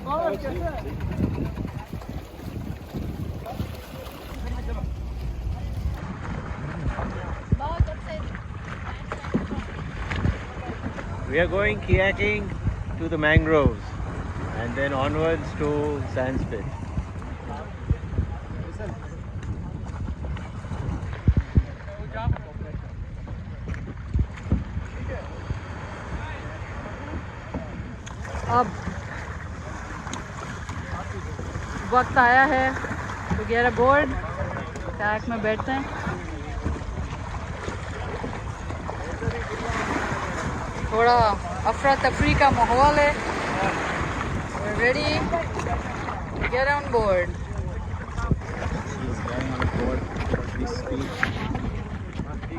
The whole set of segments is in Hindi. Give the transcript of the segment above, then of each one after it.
We are going kayaking to the mangroves and then onwards to Sandspit. अब वक्त आया है तो गेट अ बोर्ड, कायाक में बैठते हैं। थोड़ा अफरा तफरी का माहौल है। Ready, get on board.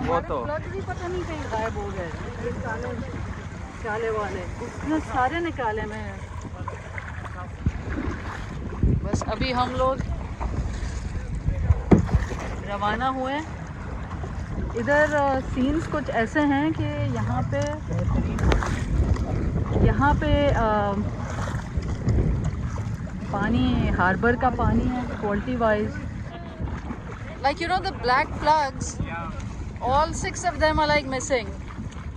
वो तो पता नहीं कहीं गायब हो गए, काले वाले उसने सारे निकाले में। बस अभी हम लोग रवाना हुए। इधर सीन्स कुछ ऐसे हैं कि यहाँ पे पानी हार्बर का पानी है quality wise. Like you know the black plugs, all 6 of them are like missing.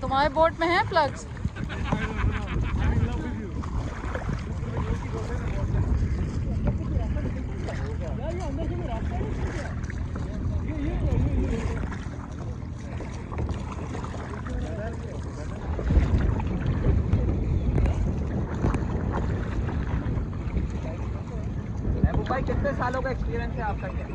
तुम्हारे बोट में है प्लग्स? भाई कितने सालों का एक्सपीरियंस है आपका क्या?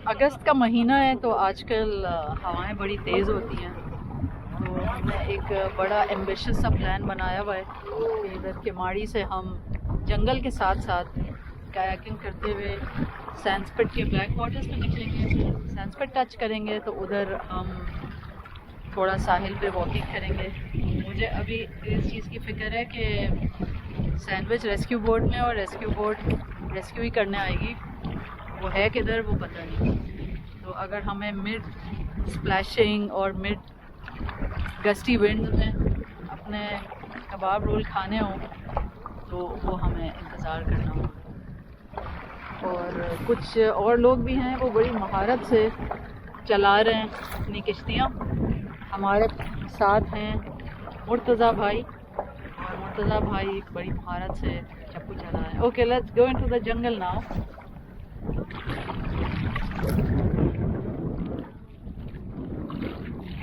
अगस्त का महीना है तो आजकल हवाएं बड़ी तेज़ होती हैं, तो हमने एक बड़ा एम्बिशियस सा प्लान बनाया हुआ है कि इधर केमाड़ी से हम जंगल के साथ साथ कायाकिंग करते हुए सैंडस्पिट के ब्लैक वाटर्स पे निकलेंगे। सैंडस्पिट टच करेंगे तो उधर हम थोड़ा साहिल पे वॉकिंग करेंगे। मुझे अभी इस चीज़ की फ़िक्र है कि सैंडविच रेस्क्यू बोट में और रेस्क्यू बोट रेस्क्यू ही करने आएगी, वो है किधर वो पता नहीं। तो अगर हमें मिड स्प्लैशिंग और मिड गस्टी विंड में अपने कबाब रोल खाने हों तो वो हमें इंतज़ार करना होगा। और कुछ और लोग भी हैं, वो बड़ी महारत से चला रहे हैं अपनी किश्तियाँ। हमारे साथ हैं मुर्तज़ा भाई, और मुर्तज़ा भाई बड़ी महारत से चप्पू चला रहे हैं। Okay, let's go into the jungle now.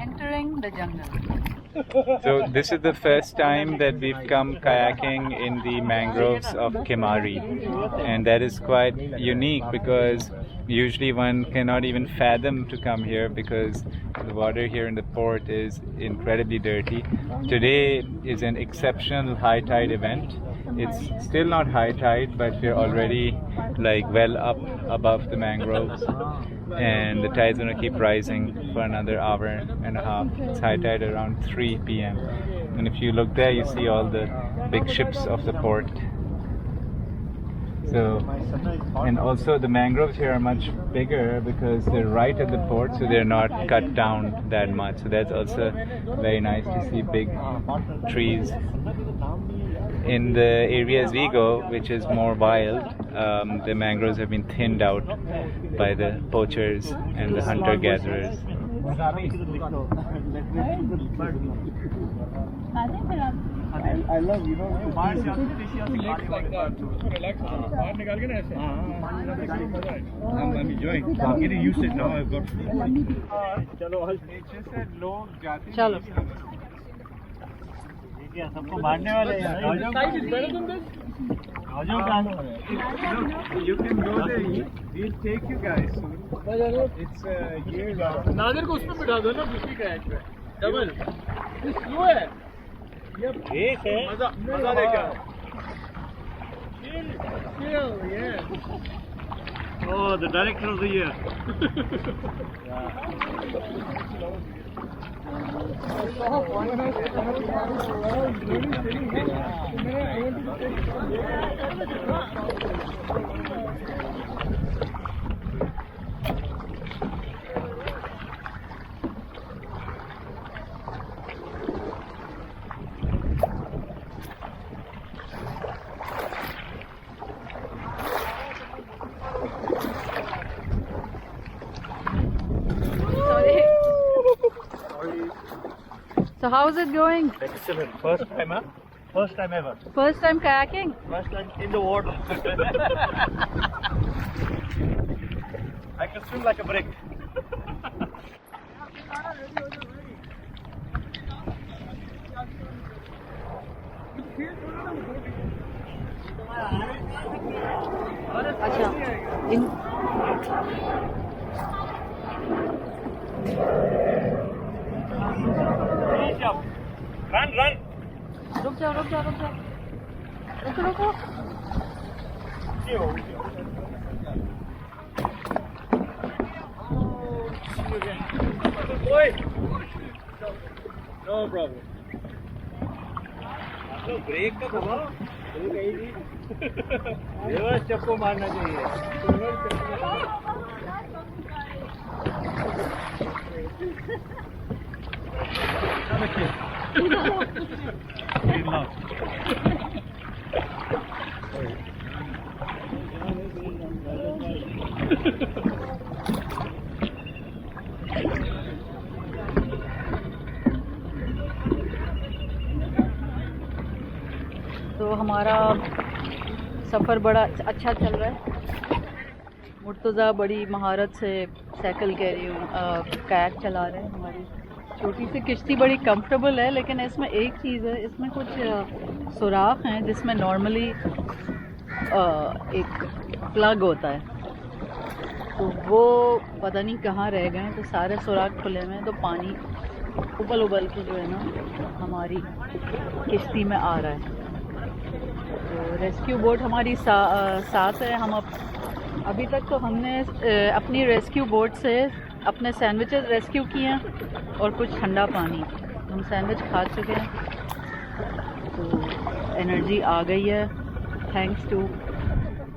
Entering the jungle. So this is the first time that we've come kayaking in the mangroves of Kemari, and that is quite unique because usually one cannot even fathom to come here because the water here in the port is incredibly dirty. Today is an exceptional high tide event. It's still not high tide, but we're already like well up above the mangroves, and the tide's going to keep rising for another hour and a half. It's high tide around 3 p.m. and if you look there, you see all the big ships of the port. So, and also the mangroves here are much bigger because they're right at the port, so they're not cut down that much. So that's also very nice to see big trees. In the areas we go, which is more wild, the mangroves have been thinned out by the poachers and the hunter-gatherers. I love, you know, बाहर से आते लेग्स लाइक दैट रिलैक्स बाहर निकाल के ना ऐसे I'm enjoying. I'm getting used to it now. I've got. चलो नीचे से लोग जाते हैं चलो क्या सबको मारने वाले हैं? Side is better than this You can go there. We'll take you guys soon. It's years out. Nadir को उस पे बिठा दो ना दूसरी कयाक पे डबल ये स्लो है ये एक है. मजा मजा लेके आओ chill yeah Oh, the director of the year. So how is it going? Excellent. First time, huh? First time ever. First time kayaking? First time in the water. I can swim like a brick. अच्छा इन Run, run. रुक जाओ रुको रुको No problem. तो ब्रेक का दबाओ रिवर्स चप्पू मारना चाहिए. तो हमारा सफ़र बड़ा अच्छा चल रहा है. मुर्तज़ा बड़ी महारत से साइकिल कह रही हूँ कायाक चला रहे हैं. हमारी छोटी सी किश्ती बड़ी कंफर्टेबल है, लेकिन इसमें एक चीज़ है, इसमें कुछ सुराख हैं जिसमें नॉर्मली एक प्लग होता है, तो वो पता नहीं कहाँ रह गए हैं. तो सारे सुराख खुले हुए हैं, तो पानी उबल के जो है ना हमारी किश्ती में आ रहा है. तो रेस्क्यू बोट हमारी साथ है. हम अभी तक तो हमने अपनी रेस्क्यू बोट से अपने सैंडविचेस रेस्क्यू किए हैं और कुछ ठंडा पानी. हम सैंडविच खा चुके हैं, तो एनर्जी आ गई है थैंक्स टू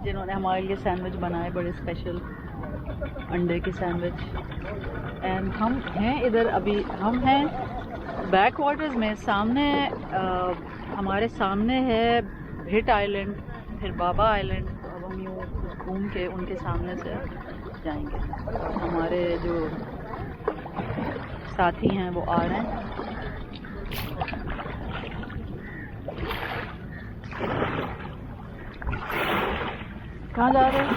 जिन्होंने हमारे लिए सैंडविच बनाए, बड़े स्पेशल अंडे के सैंडविच. एंड हम हैं इधर, अभी हम हैं बैक वाटर्स में. सामने हमारे सामने है भिट आइलैंड, फिर बाबा आइलैंड. अब हम यूँ घूम के उनके सामने से जाएंगे. हमारे जो साथी हैं वो आ रहे हैं. कहाँ जा रहे हैं?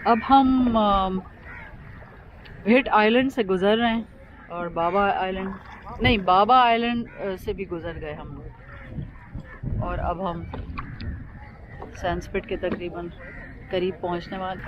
अब हम भिट आइलैंड से गुज़र रहे हैं और बाबा आइलैंड से भी गुज़र गए हम लोग. और अब हम सैनस्पिट के तकरीबन करीब पहुंचने वाले.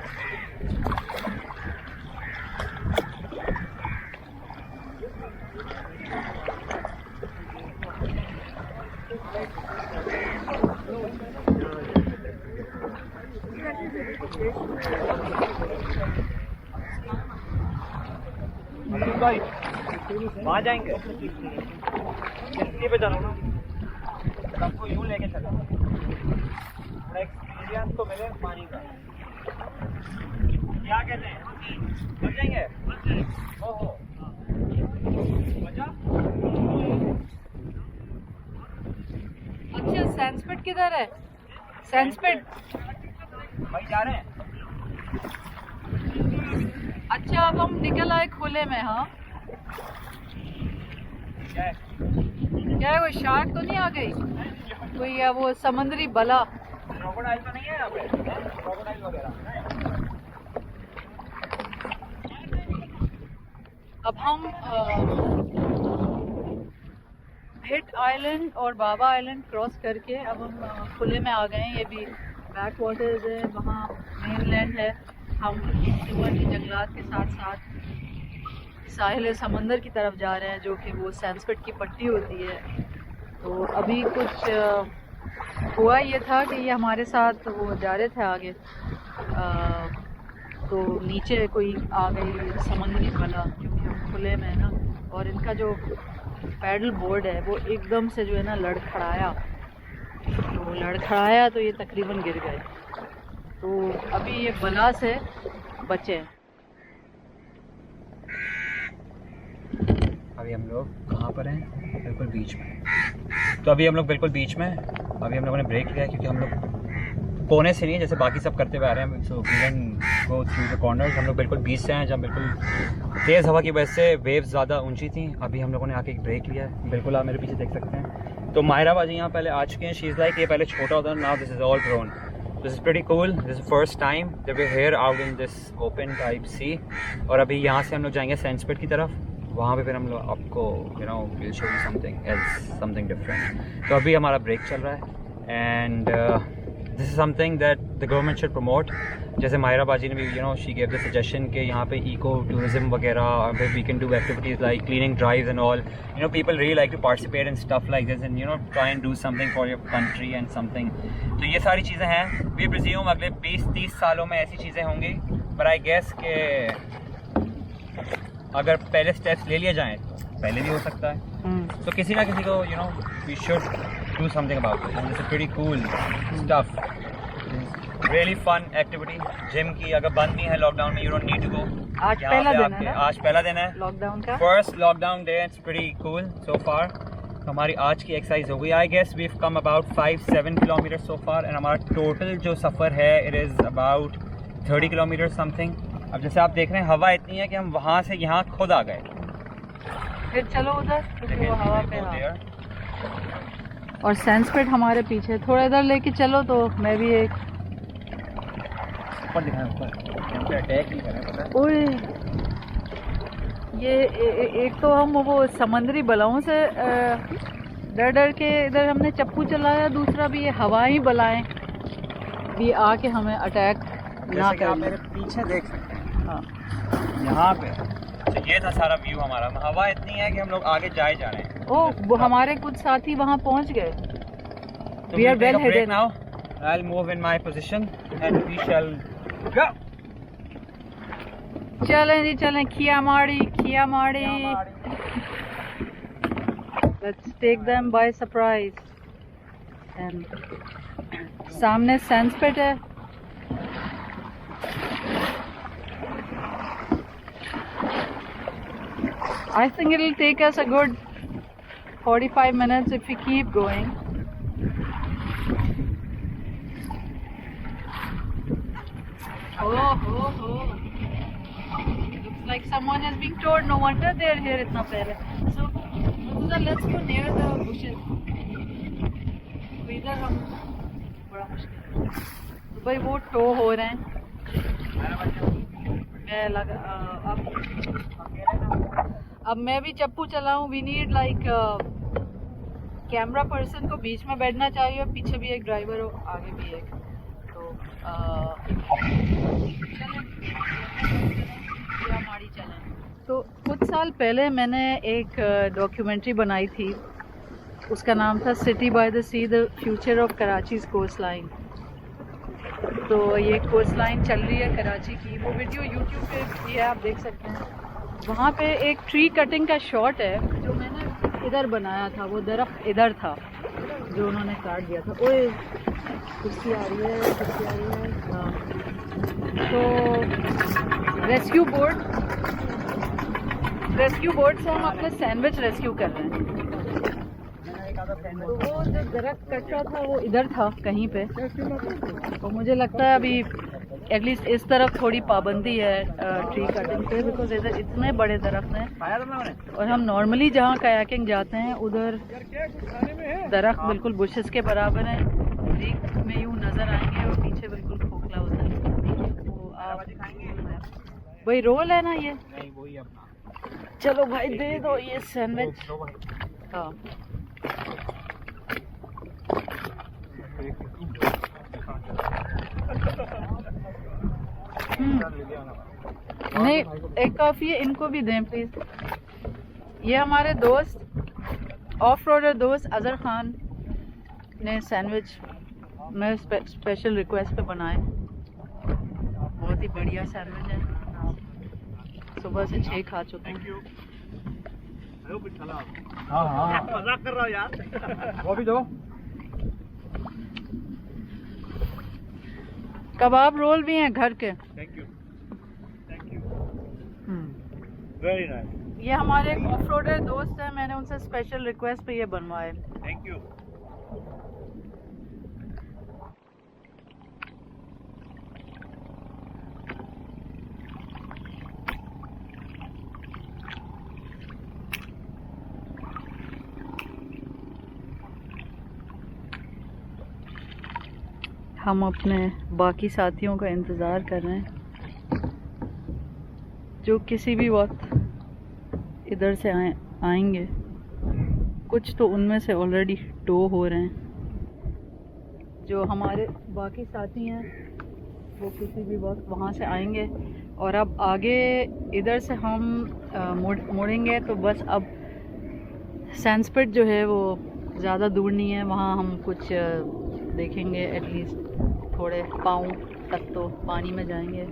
भाई वहाँ जाएंगे, किश्ती पे चलो ना, सबको यूँ लेके चलो, एक्सपीरियंस तो मिले पानी का. क्या कहते हैं, बच जाएंगे? ओहो बचा. अच्छा, सैनस्पिट सैंडस्पिट किधर है? सैंडस्पिट भाई जा रहे हैं। अच्छा, अब हम निकल आए खुले में। हाँ, क्या है, कोई शार्क तो नहीं आ गई? कोई है वो समुद्री बला? क्रोकोडाइल तो नहीं है यहाँ पे? क्रोकोडाइल वगैरह? अब हम हिट आइलैंड और बाबा आइलैंड क्रॉस करके अब हम खुले में आ गए हैं। ये भी बैक वाटर्स है, वहाँ मेनलैंड है। हम जंगलात के साथ साथ साहिल समंदर की तरफ जा रहे हैं, जो कि वो सैंडस्पिट की पट्टी होती है। तो अभी कुछ हुआ ये था कि ये हमारे साथ वो जा रहे थे आगे, तो नीचे कोई आ गई समुद्री बला, क्योंकि हम खुले में है ना, और इनका जो पैडल बोर्ड है वो एकदम से जो है ना लड़खड़ाया, तो ये तकरीबन गिर गए। तो अभी ये बला से बचे हैं। अभी हम लोग कहाँ पर हैं? बिल्कुल बीच में। तो अभी हम लोग बिल्कुल बीच में, अभी हम लोगों ने ब्रेक लिया क्योंकि हम लोग कोने से नहीं है जैसे बाकी सब करते हुए आ रहे हैं। So we can go through the corners. हम लोग बिल्कुल बीच से हैं जहाँ बिल्कुल तेज़ हवा की वजह से वेव्स ज़्यादा ऊंची थी। अभी हम लोगों ने आके एक ब्रेक लिया है। बिल्कुल आप मेरे पीछे देख सकते हैं। तो माहिरा बाजी यहाँ पहले आ चुके हैं। शी इज़ लाइक ये पहले छोटा होता है, now this is all grown. This is pretty cool. This is first time that we here out in this open type sea. और अभी यहाँ से हम लोग जाएंगे सैंडस्पिट की तरफ। वहाँ पे फिर हम लोग आपको will show you something else, something different. तो अभी हमारा ब्रेक चल रहा है and this is something that the government should promote. जैसे माहिरा बाजी ने भी शी गेव द सजेशन कि यहाँ पे इको टूरिज्म वगैरह, we can do activities like cleaning drives and all. People really like to participate in stuff like this and try and do something for your country and something. तो ये सारी चीज़ें हैं। वी प्रिज्यूम अगले 20-30 सालों में ऐसी चीज़ें होंगी, पर आई गेस के अगर पहले स्टेप्स ले लिए जाएँ तो पहले भी हो सकता है। तो किसी ना किसी को we should do something about it. And it's a pretty cool stuff. Really fun activity. Gym की अगर बंद नहीं है लॉकडाउन में, you don't need to go. आज पहला दिन है ना? आज पहला दिन है लॉकडाउन का। First lockdown day. It's pretty cool so far. तो हमारी आज की एक्सरसाइज हो गई। I guess we've come about 5-7 kilometers so far. And हमारा टोटल जो सफ़र है it is about 30 kilometers something. अब जैसे आप देख रहे हैं हवा इतनी है कि हम वहाँ से यहाँ खुद आ गए। फिर चलो उधर, क्योंकि वो हवा पे है। और सैंडस्पिट हमारे पीछे, थोड़ा इधर लेके चलो तो मैं भी एक ऊपर दिखाएं, ऊपर अटैक नहीं कर रहे, पता है? ओए ये एक तो हम वो समंदरी बलाओं से डर डर के इधर हमने चप्पू चलाया, दूसरा भी ये हवाई बलाएं भी आके हमें अटैक ना आप मेरे कर। पीछे देख सकते हैं। हाँ, यहाँ पे तो ये था सारा व्यू हमारा। हवा इतनी है कि हम लोग आगे जाए जा रहे हैं। ओ वो हमारे कुछ साथी वहाँ पहुँच गए। तो We are well headed now. I'll move in my position and we shall go. चलें जी चलें, खिया माड़ी। Let's take them by surprise. And सामने सैंडस्पिट है। I think it'll take us a good 45 minutes if we keep going. Oh. Looks like someone is being told. No wonder they're here itna pehle. So, let's go near the bushes. इधर हम बड़ा मुश्किल है। तो भाई वो टो हो रहे हैं। मैं लगा अब मैं भी चप्पू चलाऊं। We need like camera person को बीच में बैठना चाहिए, पीछे भी एक ड्राइवर हो, आगे भी एक। तो चलें। तो कुछ साल पहले मैंने एक डॉक्यूमेंट्री बनाई थी, उसका नाम था city by the sea, the future of कराचीज़ कोस्ट लाइन। तो ये कोस्ट लाइन चल रही है कराची की, वो वीडियो यूट्यूब पे भी है, आप देख सकते हैं। वहाँ पे एक ट्री कटिंग का शॉट है जो मैंने इधर बनाया था। वो दरख्त इधर था जो उन्होंने काट दिया था। ओए कुर्सी आ रही है। हाँ, तो रेस्क्यू बोट से हम अपने सैंडविच रेस्क्यू कर रहे हैं। तो वो जो दरख्त कट रहा था वो इधर था कहीं पे, तो मुझे लगता है अभी एटलीस्ट इस तरफ थोड़ी पाबंदी है ट्री कटिंग पे, बिकॉज इधर इतने बड़े दरख्त हैं और हम नॉर्मली जहाँ कायाकिंग जाते हैं उधर दरख्त बिल्कुल बुशेस के बराबर हैं, लीक में यूँ नज़र आएंगे और पीछे बिल्कुल खोखला होता है। तो आप वही रोल है ना ये? नहीं वही अपना। चलो भाई दे दो ये सैंडविच। हाँ नहीं एक काफ़ी है, इनको भी दें प्लीज़। ये हमारे दोस्त ऑफ रोडर दोस्त अज़हर खान ने सैंडविच मैं स्पेशल रिक्वेस्ट पे बनाए, बहुत ही बढ़िया सैंडविच है, सुबह से 6 खा चुके हैं। हाँ हाँ मजाक कर रहा हूँ यार। वो भी दो। कबाब रोल भी हैं घर के। Thank you very nice. ये हमारे एक ऑफ रोडर दोस्त हैं, मैंने उनसे स्पेशल रिक्वेस्ट पे ये बनवाए। Thank you. हम अपने बाकी साथियों का इंतज़ार कर रहे हैं जो किसी भी वक्त इधर से आएंगे। कुछ तो उनमें से ऑलरेडी टो हो रहे हैं, जो हमारे बाकी साथी हैं वो किसी भी वक्त वहाँ से आएंगे। और अब आगे इधर से हम मुड़ेंगे तो बस अब सैनस्पिट जो है वो ज़्यादा दूर नहीं है, वहाँ हम कुछ देखेंगे, एटलीस्ट थोड़े पाँव तक तो पानी में जाएंगे।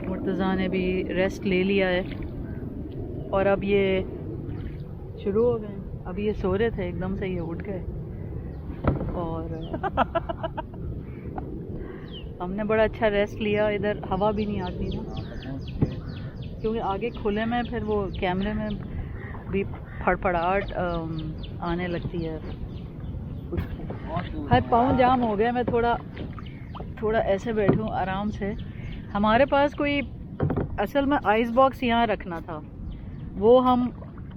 मुर्तज़ा ने भी रेस्ट ले लिया है और अब ये शुरू हो गए। अभी ये सो रहे थे, एकदम से ये उठ गए और हमने बड़ा अच्छा रेस्ट लिया। इधर हवा भी नहीं आती ना, क्योंकि आगे खुले में फिर वो कैमरे में भी फड़फड़ाहट आने लगती है। हाय पाँव जाम हो गया, मैं थोड़ा ऐसे बैठूं आराम से। हमारे पास कोई असल में आइस बॉक्स यहाँ रखना था, वो हम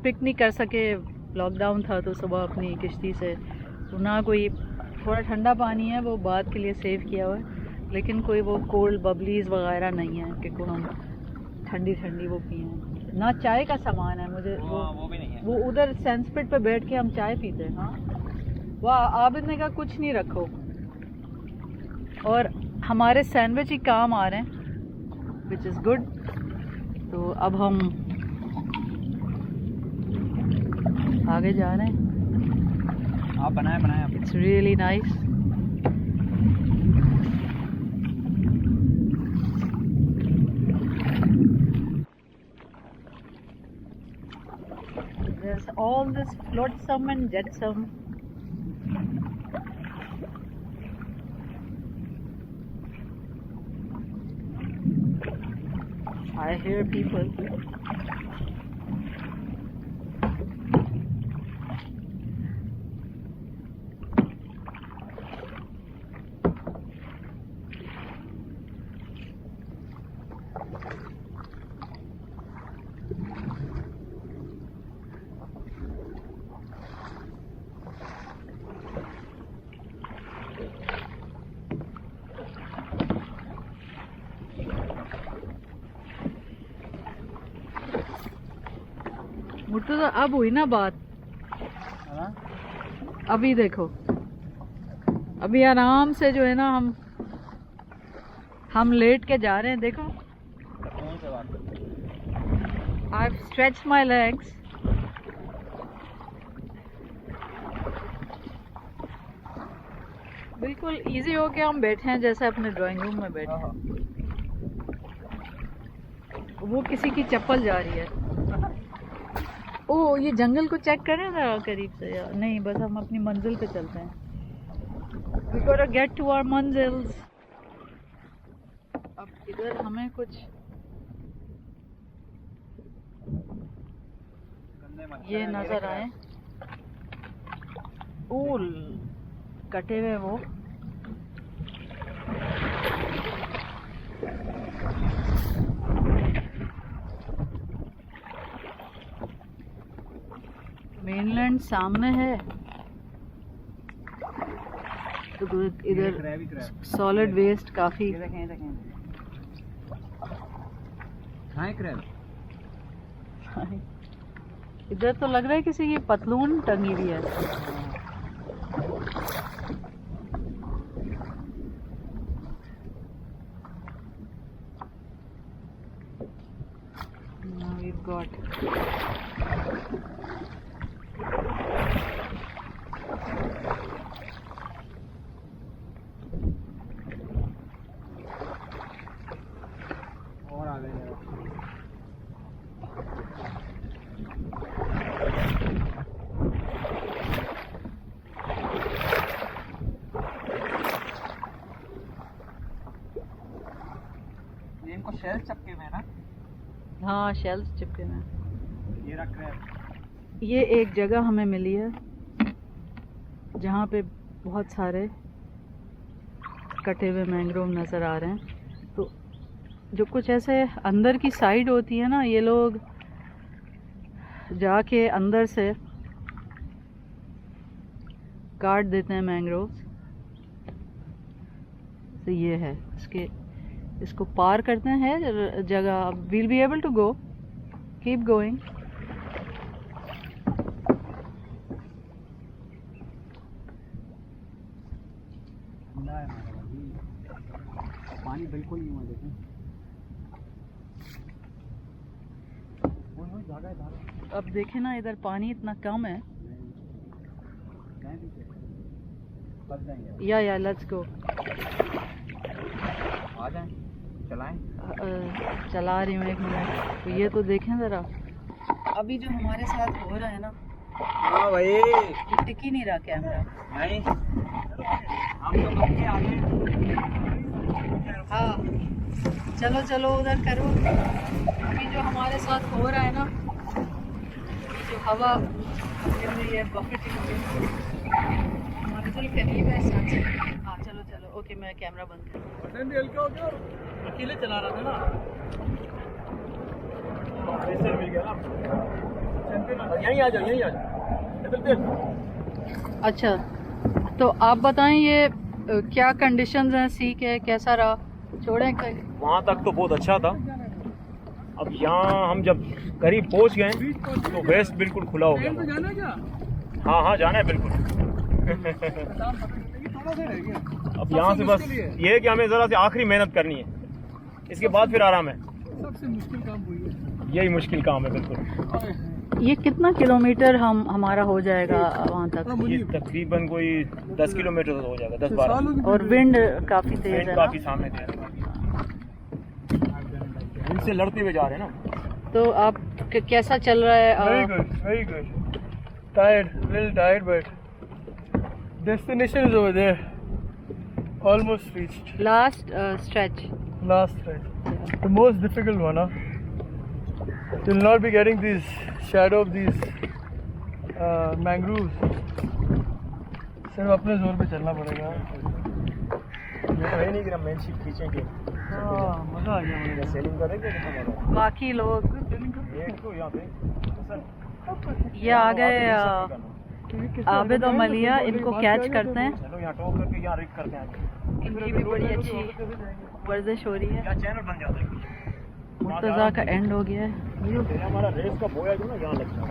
पिक नहीं कर सके, लॉकडाउन था तो सुबह अपनी किश्ती से, तो ना कोई थोड़ा ठंडा पानी है वो बात के लिए सेव किया हुआ है, लेकिन कोई वो कोल्ड बबलीज वगैरह नहीं है कि को हम ठंडी ठंडी वो पिए। ना चाय का सामान है मुझे, वो भी नहीं है। वो उधर सैनस्पिट पे बैठ के हम चाय पीते हैं। हाँ वाह, आबिद ने कहा कुछ नहीं रखो, और हमारे सैंडविच ही काम आ रहे हैं, विच इज़ गुड। तो अब हम आगे जा रहे हैं। आप बनाए it's really nice. There's all this flotsam and jetsam. I hear people. Murtaza अब हुई ना बात, अभी देखो, अभी आराम से जो है ना हम लेट के जा रहे हैं। देखो I've stretched my legs. बिल्कुल इजी हो के हम बैठे हैं जैसे अपने ड्राइंग रूम में बैठे हैं। वो किसी की चप्पल जा रही है। ओ ये जंगल को चेक करें ना करीब से, या नहीं बस हम अपनी मंजिल पे चलते हैं। We gotta get to our मंजिल्स। अब इधर हमें कुछ ये नजर आए, बिल्कुल कटे हुए वो। मेनलैंड सामने है तो इधर सॉलिड वेस्ट काफी। इधर तो लग रहा है किसी की पतलून टंगी हुई है। Now we've got इनको शेल चपके में ना। हाँ शेल्स चिपके में। ये रख रहे हैं। ये एक जगह हमें मिली है जहाँ पे बहुत सारे कटे हुए मैंग्रोव नज़र आ रहे हैं। तो जो कुछ ऐसे अंदर की साइड होती है ना, ये लोग जाके अंदर से काट देते हैं मैंग्रोव्स। तो ये है इसको पार करते हैं जगह। We'll be able to go, keep going. पानी बिल्कुल नहीं हुआ, देखें। अब देखें ना, इधर पानी इतना कम है। या लेट्स गो। आ जाएं, चलाएं। चला रही हूँ, एक मिनट। तो ये तो देखें ज़रा, अभी जो हमारे साथ हो रहा है ना। हाँ भाई, ये टिक ही नहीं रहा कैमरा। नहीं, हम तो बच्चे आगे। हाँ चलो चलो उधर करो। अभी जो हमारे साथ हो रहा है ना, ये जो हवा गिर रही है, बफेट हमारे तो करीब है सच। हाँ चलो चलो, ओके मैं कैमरा बंद कर। अकेले चला रहा था ना, मिल गया ना। यहीं आ जाओ, यहीं आ जाओ। अच्छा तो आप बताएं, ये क्या कंडीशंस हैं, सी के कैसा रहा? छोड़ें कहीं? वहाँ तक तो बहुत अच्छा था। अब यहाँ हम जब करीब पहुँच गए तो वेस्ट बिल्कुल खुला हो गया। हाँ जाना है बिल्कुल। अब यहाँ से बस ये है कि हमें ज़रा से आखिरी मेहनत करनी है, इसके बाद फिर आराम है। सबसे मुश्किल काम वही है। यही मुश्किल काम है बिल्कुल। ये कितना किलोमीटर हमारा हो जाएगा वहाँ तक? ये तकरीबन कोई 10 किलोमीटर हो जाएगा, 10-12। और विंड काफ़ी तेज है ना? काफ़ी सामने थे, इनसे लड़ते हुए जा रहे हैं ना। तो आप कैसा चल रहा है? Very good. Tired, little tired, but destination is over there. Almost reached. Last stretch. Last stretch. The most difficult one, huh? You'll not be getting these shadow of these mangroves. सिर्फ अपने जोर पे चलना पड़ेगा। ये नहीं कि हम मेन शीट खींचेंगे। हाँ, मजा आ गया मुझे। सेलिंग करेंगे बाकी लोग एक तो यहाँ पे ये आ गए आबिद और मलिया, इनको कैच करते हैं। चलो यहाँ टॉप करके यहाँ रिक करते हैं। इनकी भी बड़ी अच्छी वर्जिश हो रही है। क्या चैनल बन जाता है। मुर्तज़ा का एंड हो गया है। ये हमारा रेस का बोया जो ना यहाँ लगता है।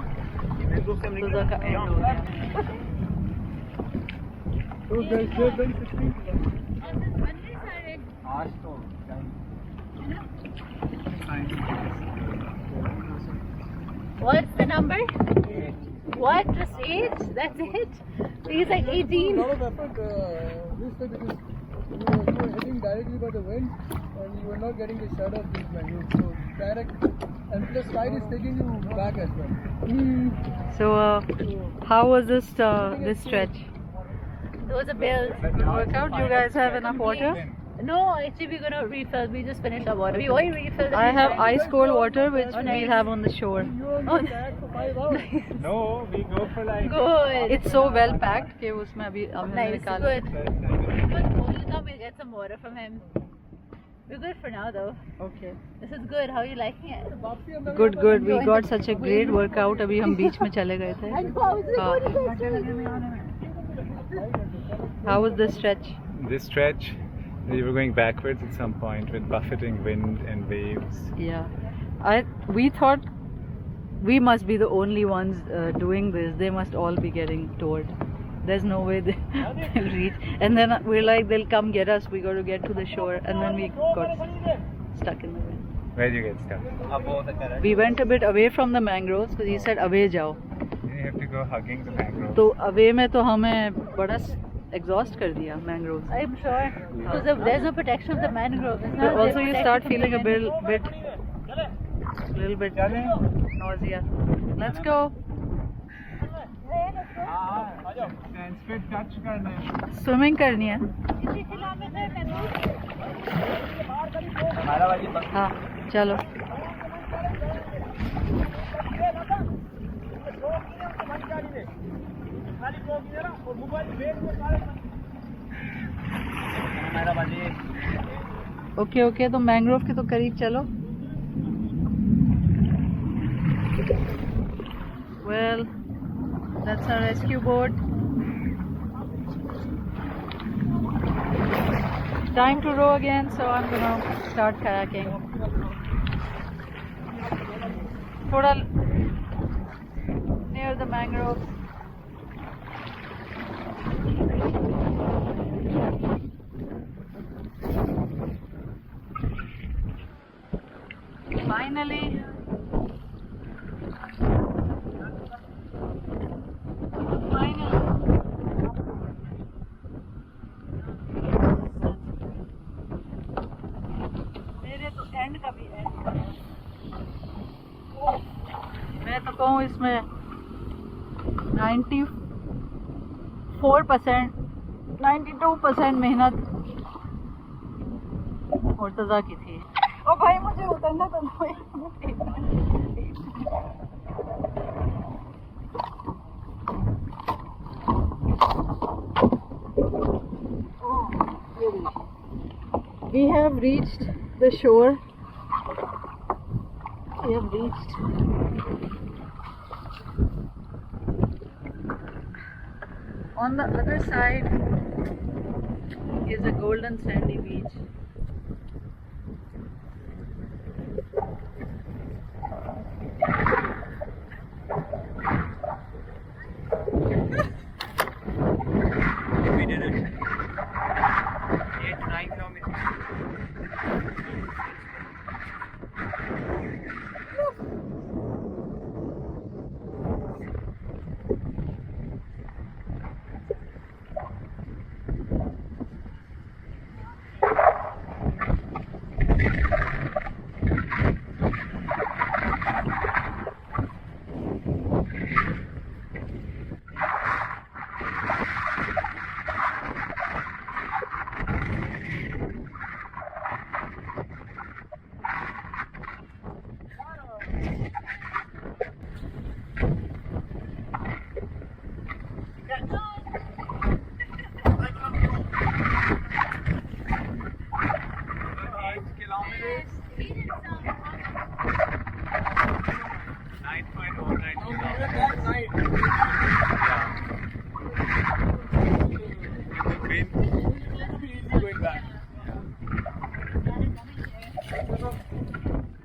मेन रूप से हम मुर्तज़ा का एंड हो गया है। So there's 16. आज तो What's the number? What? Just 8? That's it? He's like 18. A lot of effort. This time because you were hitting directly by the wind and you were not getting the shadow of these mangroves. So direct, and plus tide is taking you back as well. So how was this stretch? Those are bills. Workout? You guys have enough water? No, actually we're gonna refill. We just finished our water. We already refilled. I have ice cold water which Oh, nice. we have on the shore. Oh, No, we go for like. good. It's so well packed कि उसमें अभी हमने Nice. निकाला. Good. But you thought we'll get some water from him. We're good for now though. Okay. This is good. How are you liking it? Good, good. We got such a great workout. अभी हम बीच में चले गए थे. I know. I was like, हाँ. How was the stretch? This stretch, we were going backwards at some point with buffeting wind and waves. Yeah. We thought we must be the only ones doing this. They must all be getting towed. There's no way they'll reach. And then we're like, they'll come get us. We got to get to the shore. And then we got stuck in the wind. Where do you get stuck? We went a bit away from the mangroves because he said away जाओ. You have to go hugging the mangrove. तो away में तो हमें बड़ा exhaust कर दिया mangroves. I'm sure. Because there's no protection of the mangrove. It's So not also you protected start from the feeling a mangrove. little bit nausea. Let's go. Swimming करनी है. हाँ चलो. ओके ओके तो मैंग्रोव के तो करीब चलो. Well, that's our rescue boat. Time to row again, so I'm gonna start kayaking. Thoda near the mangroves. Finally. मैं तो कहूँ इसमें 94%, 92% मेहनत मुर्तज़ा की थी. ओ भाई मुझे उतरना तो We have reached the shore. We have reached. On the other side is a golden sandy beach. We did it. 8 to 9 kilometers.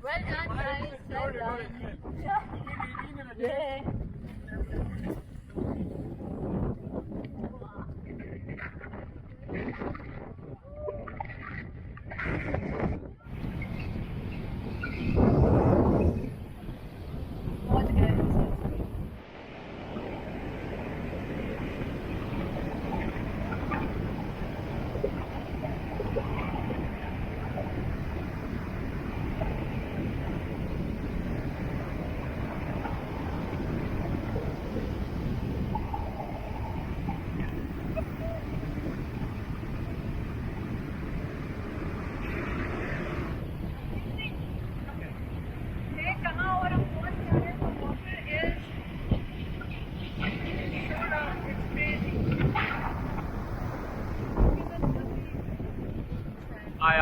Well done, guys. Well done. Yeah.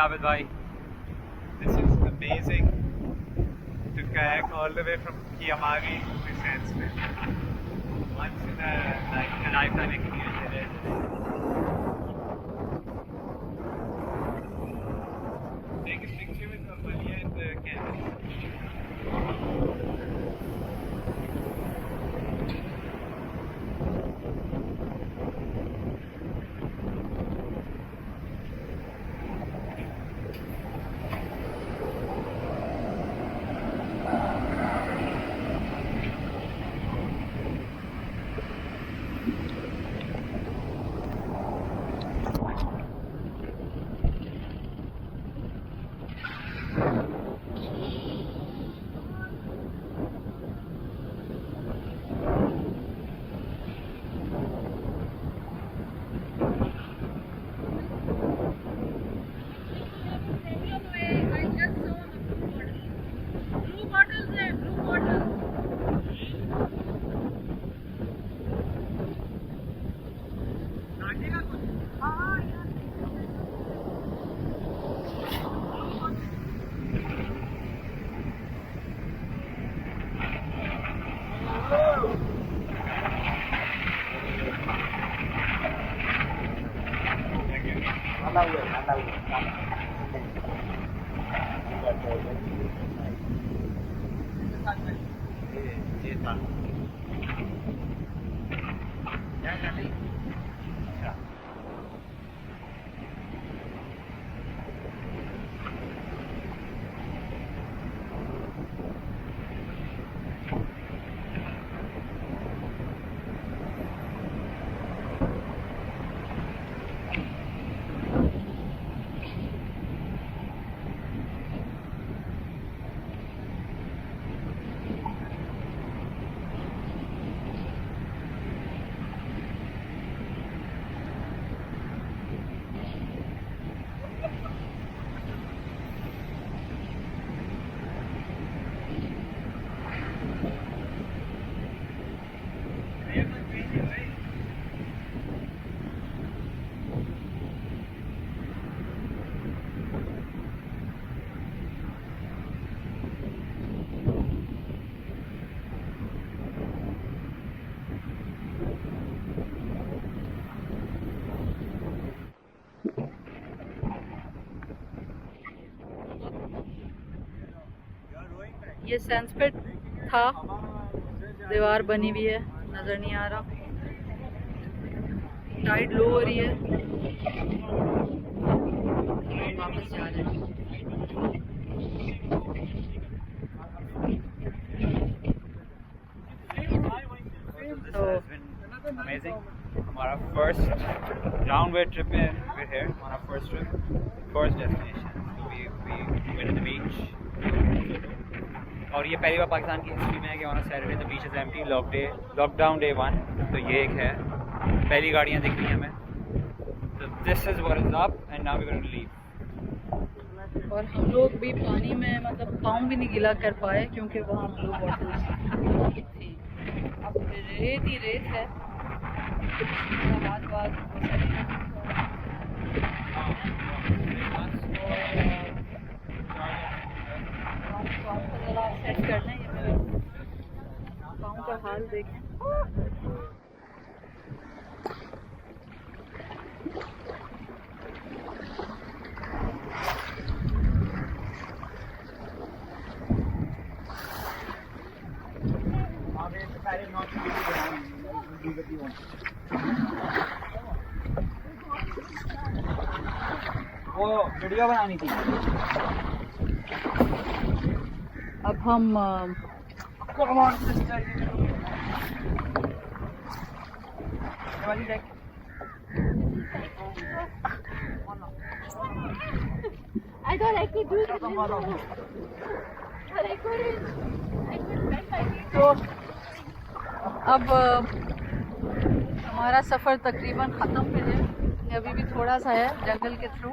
Abid bhai. This is amazing to kayak all the way from Kiamari to Sandsville. Once in a lifetime experience it is. Take a picture with Amalia and the camera. ये सैंडस्पिट था, दीवार बनी हुई है, नज़र नहीं आ रहा। टाइड लो हो रही है, वापस जा रहे हैं। Amazing. हमारा first round trip है, we're here on our first trip, first destination. So we went to the beach. और ये पहली बार पाकिस्तान की हिस्ट्री में है कि on Saturday the beach is empty, lockdown day 1, तो ये एक है। पहली गाड़ियाँ दिख रही हैं हमें। तो this is what is up and now we going to leave. और हम लोग भी पानी में मतलब पाँव भी नहीं गीला कर पाए क्योंकि वहाँ ब्लू बॉटल थी। अब रेत ही रेत है, बाद सेट करना है। ये पाँव का हाल देखें। वो वीडियो बनानी थी। अब हम I thought I could do it. But I couldn't. I couldn't bend my feet. तो अब हमारा सफ़र तकरीबन ख़त्म पे है। अभी भी थोड़ा सा है जंगल के थ्रू।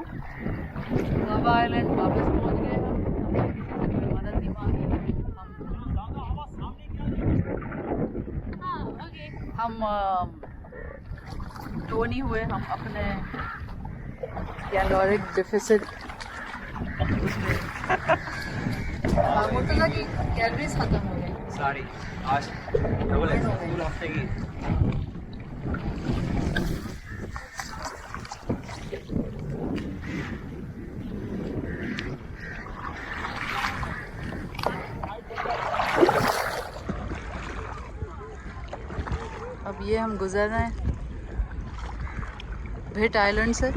लावा आइलैंड वापस पहुंच गए हम। किसी से कोई मदद नहीं मांगी। हम टो नहीं हुए। हम अपने कैलोरिक डेफिसिट मुर्तज़ा की कैलोरीज खत्म हो गई सारी आज डबल है फुल हफ्ते की। अब ये हम गुजर रहे हैं भेट आइलैंड से।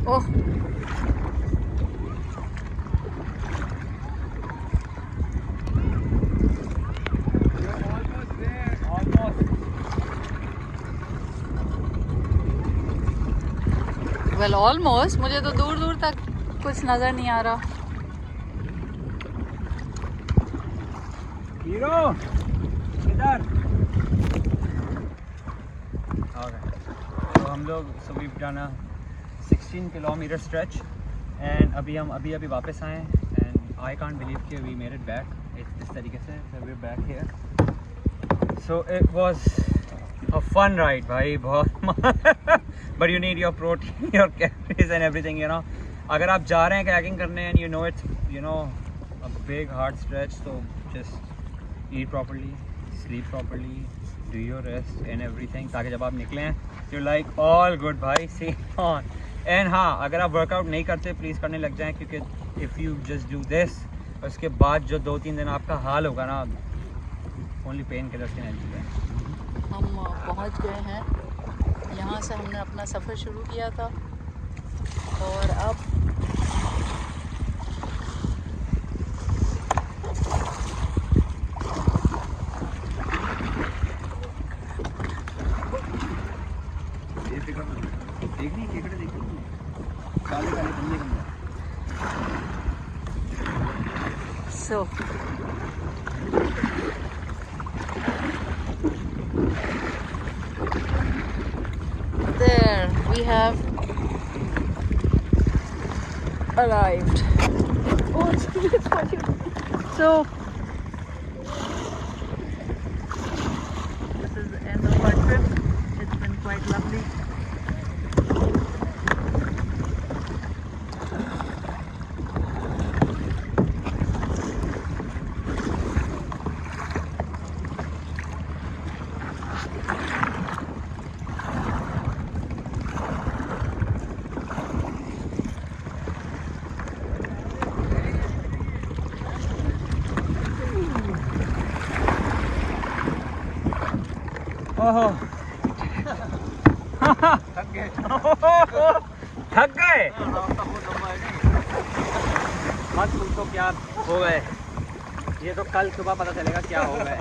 ओह वेल ऑलमोस्ट, मुझे तो दूर दूर तक कुछ नज़र नहीं आ रहा। हीरो किधर? तो हम लोग so we done a 16 kilometre stretch and अभी हम अभी वापस आए एंड आई कांट बिलीव कि वी मेड इट बैक इस तरीके से। We are back here, so it was a fun ride भाई, बहुत but you need your protein, your calories and everything, you know. अगर आप जा रहे हैं कायाकिंग करने and you know it's you know a big hard stretch, तो just eat properly, sleep properly, do your rest and everything, ताकि जब आप निकलें यू लाइक ऑल गुड भाई, सी ऑन। एंड हाँ, अगर आप वर्कआउट नहीं करते प्लीज़ करने लग जाएं, क्योंकि if you just do this, उसके बाद जो 2-3 दिन आपका हाल होगा ना, only pain killers can help you. हम पहुंच गए हैं, यहाँ से हमने अपना सफ़र शुरू किया था और अब so there we have arrived. So this is the end of our trip. It's been quite lovely. ओहो थक गए थक गए मत पूछो क्या हो गए, ये तो कल सुबह पता चलेगा क्या हो गए।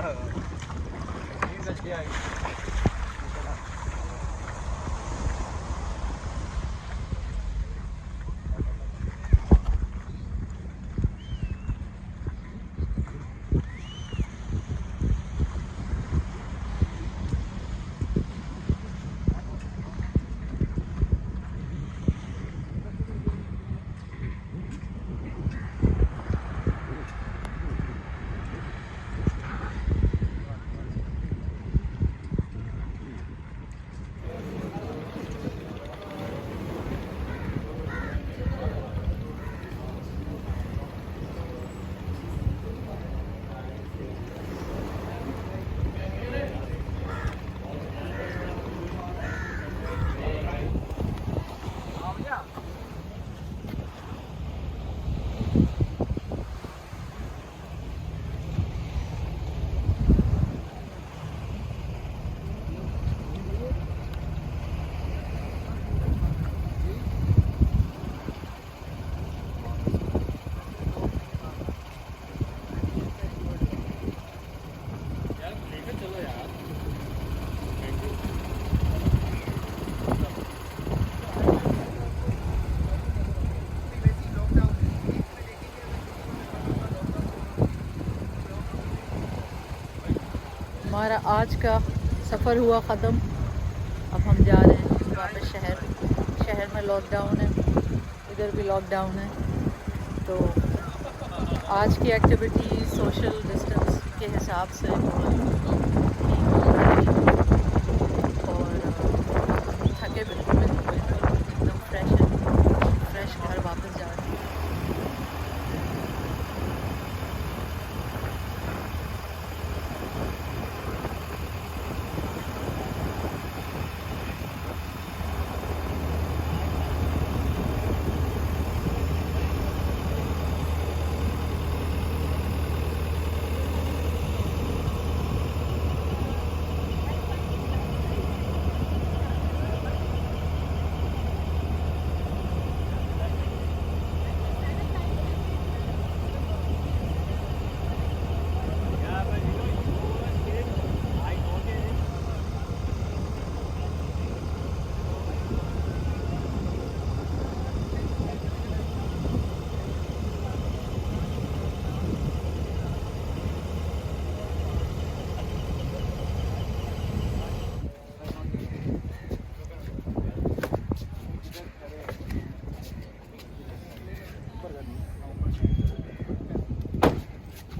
हमारा आज का सफ़र हुआ ख़त्म। अब हम जा रहे हैं वापस शहर में लॉकडाउन है, इधर भी लॉकडाउन है। तो आज की एक्टिविटी सोशल डिस्टेंस के हिसाब से और थके बिल्कुल एकदम फ्रेश घर वापस जा रहे हैं।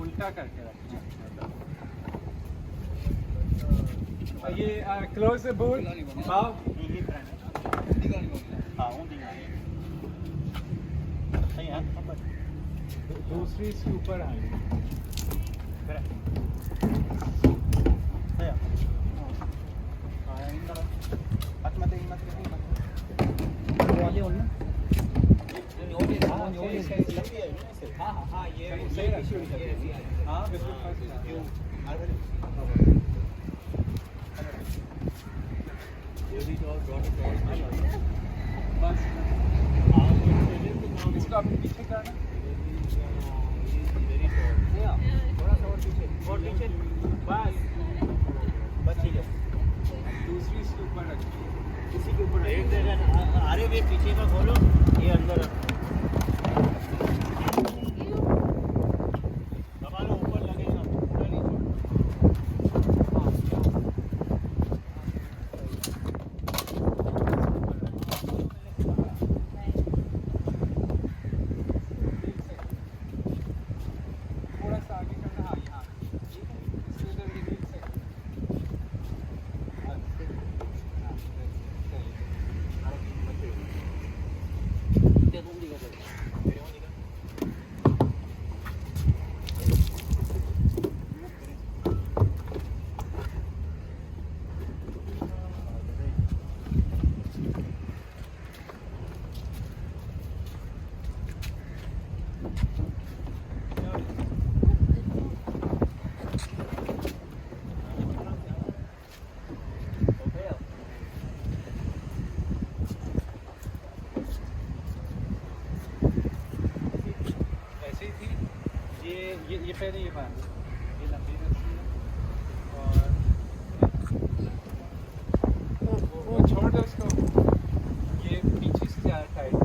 उल्टा करके रखना। ये क्लोज द बोर्ड वाओ दूसरी इसके ऊपर आएंगे। इसको आप पीछे करना, थोड़ा सा और पीछे बस ठीक है। दूसरी इसके ऊपर रखिए, इसी के ऊपर एक जगह आरे भी पीछे का खोलो, ये अंदर रखो। ये पहले ये बांध, ये लंबी रस्सी है और वो छोड़ दो उसको, ये पीछे से ज़्यादा टाइट।